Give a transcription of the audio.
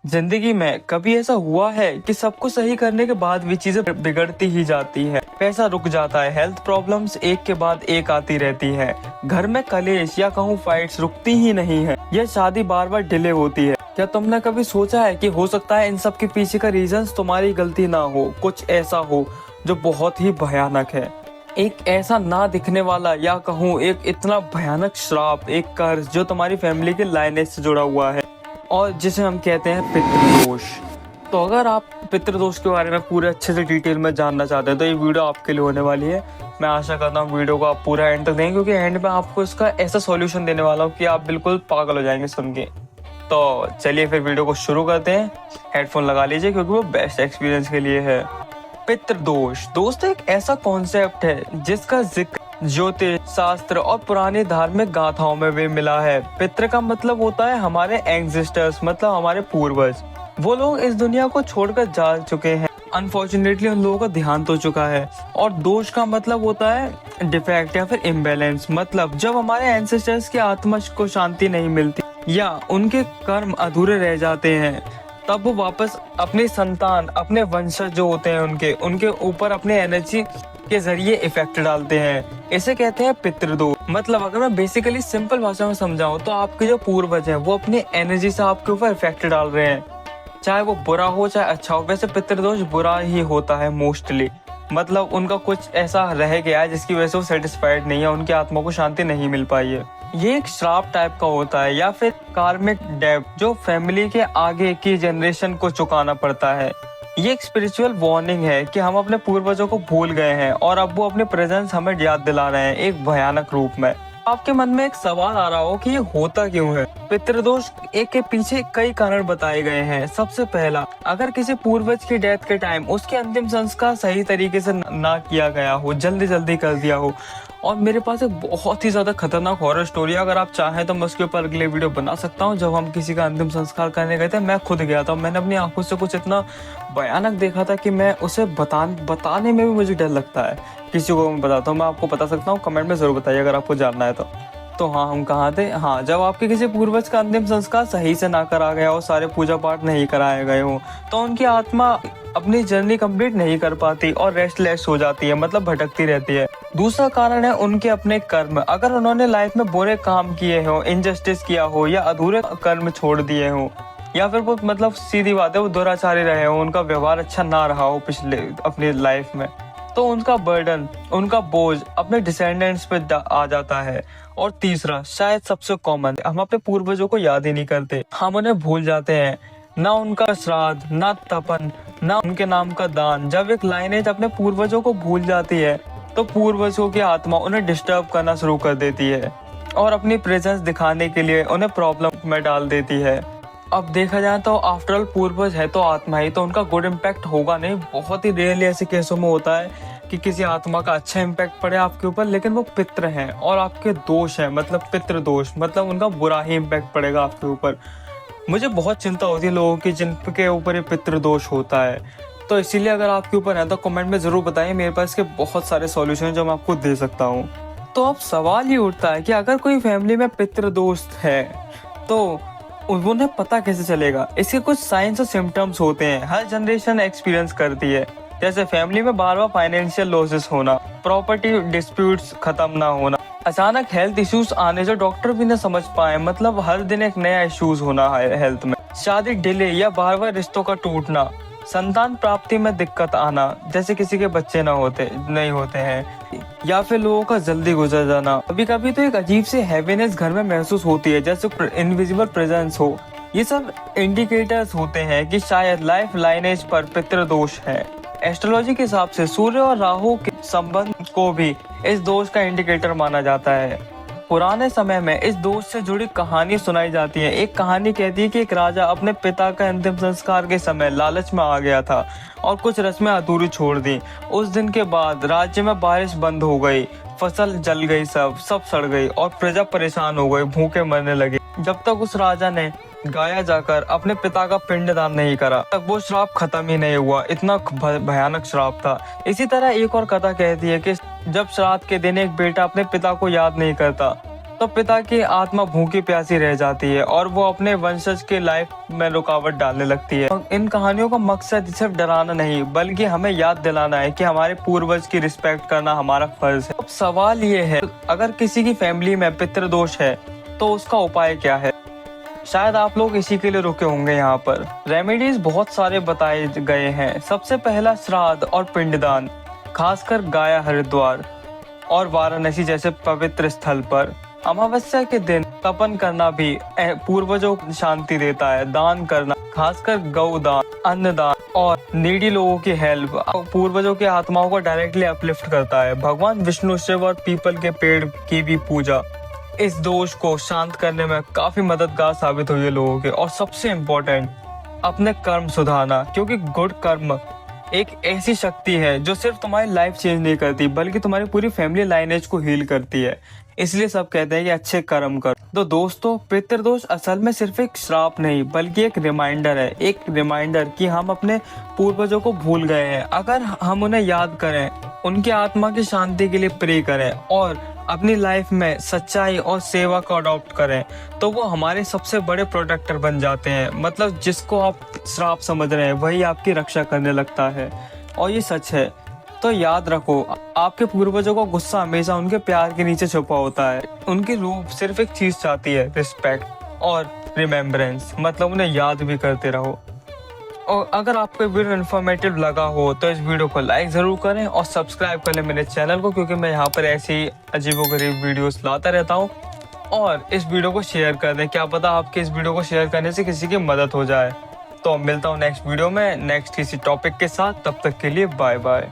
जिंदगी में कभी ऐसा हुआ है कि सब कुछ सही करने के बाद भी चीजें बिगड़ती ही जाती है। पैसा रुक जाता है, हेल्थ प्रॉब्लम्स एक के बाद एक आती रहती है, घर में कलेश या कहूँ फाइट्स रुकती ही नहीं है, यह शादी बार बार डिले होती है। क्या तुमने कभी सोचा है कि हो सकता है इन सब के पीछे का रीजंस तुम्हारी गलती ना हो, कुछ ऐसा हो जो बहुत ही भयानक है, एक ऐसा ना दिखने वाला या कहूँ एक इतना भयानक श्राप, एक कर्ज जो तुम्हारी फैमिली के लाइनेज से जुड़ा हुआ है और जिसे हम कहते हैं पितृदोष। तो अगर आप पितृदोष के बारे में पूरे अच्छे से डिटेल में जानना चाहते हैं तो ये वीडियो आपके लिए होने वाली है। मैं आशा करता हूँ वीडियो को आप पूरा एंड तक देंगे, क्योंकि एंड में आपको इसका ऐसा सॉल्यूशन देने वाला हूँ कि आप बिल्कुल पागल हो जाएंगे सुन के। तो चलिए फिर वीडियो को शुरू करते हैं। हेडफोन लगा लीजिए क्योंकि वो बेस्ट एक्सपीरियंस के लिए है। पितृदोष दोस्तों एक ऐसा कॉन्सेप्ट है जिसका जिक्र ज्योतिष शास्त्र और पुरानी धार्मिक गाथाओं में भी मिला है। पितृ का मतलब होता है हमारे एंसेस्टर्स, मतलब हमारे पूर्वज। वो लोग इस दुनिया को छोड़कर जा चुके हैं, अनफॉर्चुनेटली उन लोगों का देहांत हो चुका है। और दोष का मतलब होता है डिफेक्ट या फिर इम्बैलेंस, मतलब जब हमारे एंसेस्टर्स की आत्मा को शांति नहीं मिलती या उनके कर्म अधूरे रह जाते हैं, तब वो वापस अपनी संतान, अपने वंशज जो होते हैं उनके ऊपर अपने एनर्जी के जरिए इफेक्ट डालते हैं। इसे कहते हैं पितृदोष। मतलब अगर मैं बेसिकली सिंपल भाषा में समझाऊं तो आपके जो पूर्वज हैं वो अपनी एनर्जी से आपके ऊपर इफेक्ट डाल रहे हैं, चाहे वो बुरा हो चाहे अच्छा हो। वैसे पितृदोष बुरा ही होता है मोस्टली, मतलब उनका कुछ ऐसा रह गया है जिसकी वजह से वो सेटिस्फाइड नहीं है, उनकी आत्मा को शांति नहीं मिल पाई है। ये एक श्राप टाइप का होता है या फिर कार्मिक डेब्ट जो फैमिली के आगे की जनरेशन को चुकाना पड़ता है। ये एक स्पिरिचुअल वार्निंग है कि हम अपने पूर्वजों को भूल गए हैं और अब वो अपने प्रेजेंस हमें याद दिला रहे हैं एक भयानक रूप में। आपके मन में एक सवाल आ रहा हो कि ये होता क्यों है। पितृदोष एक के पीछे कई कारण बताए गए हैं। सबसे पहला, अगर किसी पूर्वज की डेथ के टाइम उसके अंतिम संस्कार सही तरीके से ना किया गया हो, जल्दी जल्दी कर दिया हो। और मेरे पास एक बहुत ही ज्यादा खतरनाक हॉरर स्टोरी है, अगर आप चाहें तो मैं उसके ऊपर अगले वीडियो बना सकता हूँ। जब हम किसी का अंतिम संस्कार करने गए थे, मैं खुद गया था, मैंने अपनी आंखों से कुछ इतना भयानक देखा था कि मैं उसे बताने में भी मुझे डर लगता है। किसी को मैं बताता हूँ, मैं आपको बता सकता हूँ, कमेंट में जरूर बताइए अगर आपको जानना है तो हाँ, हम कहाँ थे। हाँ, जब आपके किसी पूर्वज का अंतिम संस्कार सही से ना करा गया हो, सारे पूजा पाठ नहीं कराए गए हो, तो उनकी आत्मा अपनी जर्नी कंप्लीट नहीं कर पाती और रेस्टलेस हो जाती है, मतलब भटकती रहती है। दूसरा कारण है उनके अपने कर्म। अगर उन्होंने लाइफ में बुरे काम किए हो, इनजस्टिस किया हो या अधूरे कर्म छोड़ दिए हो, या फिर वो मतलब सीधी बात है वो दुराचारी रहे हो, उनका व्यवहार अच्छा ना रहा हो पिछले अपनी लाइफ में, तो उनका बर्डन, उनका बोझ अपने डिसेंडेंट्स पे आ जाता है। और तीसरा, शायद सबसे कॉमन, हम अपने पूर्वजों को याद ही नहीं करते, हम उन्हें भूल जाते हैं। ना उनका श्राद्ध, ना तपन, ना उनके नाम का दान। जब एक लाइनेज अपने पूर्वजों को भूल जाती है तो पूर्वजों की आत्मा उन्हें डिस्टर्ब करना शुरू कर देती है और अपनी प्रेजेंस दिखाने के लिए उन्हें प्रॉब्लम में डाल देती है। अब देखा जाए तो आफ्टर ऑल पूर्वज है तो आत्मा ही, तो उनका गुड इम्पैक्ट होगा नहीं। बहुत ही रेयरली ऐसे केसों में होता है कि किसी आत्मा का अच्छा इम्पैक्ट पड़े आपके ऊपर, लेकिन वो पितृ हैं और आपके दोष हैं, मतलब पितृदोष, मतलब उनका बुरा ही इम्पैक्ट पड़ेगा आपके ऊपर। मुझे बहुत चिंता होती है लोगों की जिनके ऊपर ये पितृदोष होता है, तो इसीलिए अगर आपके ऊपर है तो कमेंट में जरूर बताइए, मेरे पास इसके बहुत सारे सॉल्यूशन जो मैं आपको दे सकता हूँ। तो अब सवाल ये उठता है कि अगर कोई फैमिली में पितृदोष है तो उन्हें पता कैसे चलेगा। इसके कुछ साइंस और सिम्टम्स होते हैं, हर जनरेशन एक्सपीरियंस करती है, जैसे फैमिली में बार बार फाइनेंशियल लॉसेस होना, प्रॉपर्टी डिस्प्यूट्स खत्म ना होना, अचानक हेल्थ इश्यूज आने जो डॉक्टर भी न समझ पाए, मतलब हर दिन एक नया इश्यूज होना है हेल्थ में, शादी डिले या बार बार रिश्तों का टूटना, संतान प्राप्ति में दिक्कत आना, जैसे किसी के बच्चे नहीं होते हैं, या फिर लोगों का जल्दी गुजर जाना। कभी कभी तो एक अजीब सी हैवीनेस घर में महसूस होती है, जैसे इनविजिबल प्रेजेंस हो। ये सब इंडिकेटर्स होते हैं कि शायद लाइफ लाइनेज पर पितृदोष है। एस्ट्रोलॉजी के हिसाब से सूर्य और राहु के संबंध को भी इस दोष का इंडिकेटर माना जाता है। पुराने समय में इस दोष से जुड़ी कहानी सुनाई जाती है। एक कहानी कहती है कि एक राजा अपने पिता का अंतिम संस्कार के समय लालच में आ गया था और कुछ रस्में अधूरी छोड़ दी। उस दिन के बाद राज्य में बारिश बंद हो गई, फसल जल गई, सब सड़ गई और प्रजा परेशान हो गई, भूखे मरने लगे। जब तक उस राजा ने गाया जाकर अपने पिता का पिंडदान नहीं करा तक वो श्राप खत्म ही नहीं हुआ। इतना भयानक श्राप था। इसी तरह एक और कथा कहती है कि जब श्राद्ध के दिन एक बेटा अपने पिता को याद नहीं करता तो पिता की आत्मा भूखी प्यासी रह जाती है और वो अपने वंशज के लाइफ में रुकावट डालने लगती है। इन कहानियों का मकसद सिर्फ डराना नहीं बल्कि हमें याद दिलाना है कि हमारे पूर्वज की रिस्पेक्ट करना हमारा फर्ज है। अब सवाल ये है, अगर किसी की फैमिली में पितृदोष है तो उसका उपाय क्या है? शायद आप लोग इसी के लिए रुके होंगे। यहाँ पर रेमेडीज बहुत सारे बताए गए हैं। सबसे पहला श्राद्ध और पिंडदान, खासकर गया, हरिद्वार और वाराणसी जैसे पवित्र स्थल पर। अमावस्या के दिन तपन करना भी पूर्वजों को शांति देता है। दान करना, खासकर गौदान, अन्नदान और नीडी लोगों की हेल्प पूर्वजों की आत्माओं को डायरेक्टली अपलिफ्ट करता है। भगवान विष्णु, शिव और पीपल के पेड़ की भी पूजा इस दोष को शांत करने में काफी मददगार साबित हुई है लोगों के। और सबसे इम्पोर्टेंट, अपने कर्म सुधारना, क्योंकि गुड कर्म एक ऐसी शक्ति है जो सिर्फ तुम्हारी लाइफ चेंज नहीं करती बल्कि तुम्हारी पूरी फैमिली लाइनेज को हील करती है। इसलिए सब कहते हैं कि अच्छे कर्म कर। तो दोस्तों, पितृदोष असल में सिर्फ एक श्राप नहीं बल्कि एक रिमाइंडर है। एक रिमाइंडर कि हम अपने पूर्वजों को भूल गए हैं। अगर हम उन्हें याद करें, उनकी आत्मा की शांति के लिए प्रे करें और अपनी लाइफ में सच्चाई और सेवा को अडॉप्ट करें तो वो हमारे सबसे बड़े प्रोटेक्टर बन जाते हैं। मतलब जिसको आप श्राप समझ रहे हैं वही आपकी रक्षा करने लगता है, और ये सच है। तो याद रखो, आपके पूर्वजों का गुस्सा हमेशा उनके प्यार के नीचे छुपा होता है। उनकी रूह सिर्फ एक चीज चाहती है, रिस्पेक्ट और रिमेम्बरेंस। मतलब उन्हें याद भी करते रहो। और अगर आपको वीडियो इन्फॉर्मेटिव लगा हो तो इस वीडियो को लाइक ज़रूर करें और सब्सक्राइब कर लें मेरे चैनल को, क्योंकि मैं यहाँ पर ऐसी अजीबोगरीब वीडियोस लाता रहता हूँ। और इस वीडियो को शेयर कर दें, क्या पता आपके इस वीडियो को शेयर करने से किसी की मदद हो जाए। तो मिलता हूँ नेक्स्ट वीडियो में नेक्स्ट किसी टॉपिक के साथ। तब तक के लिए बाय बाय।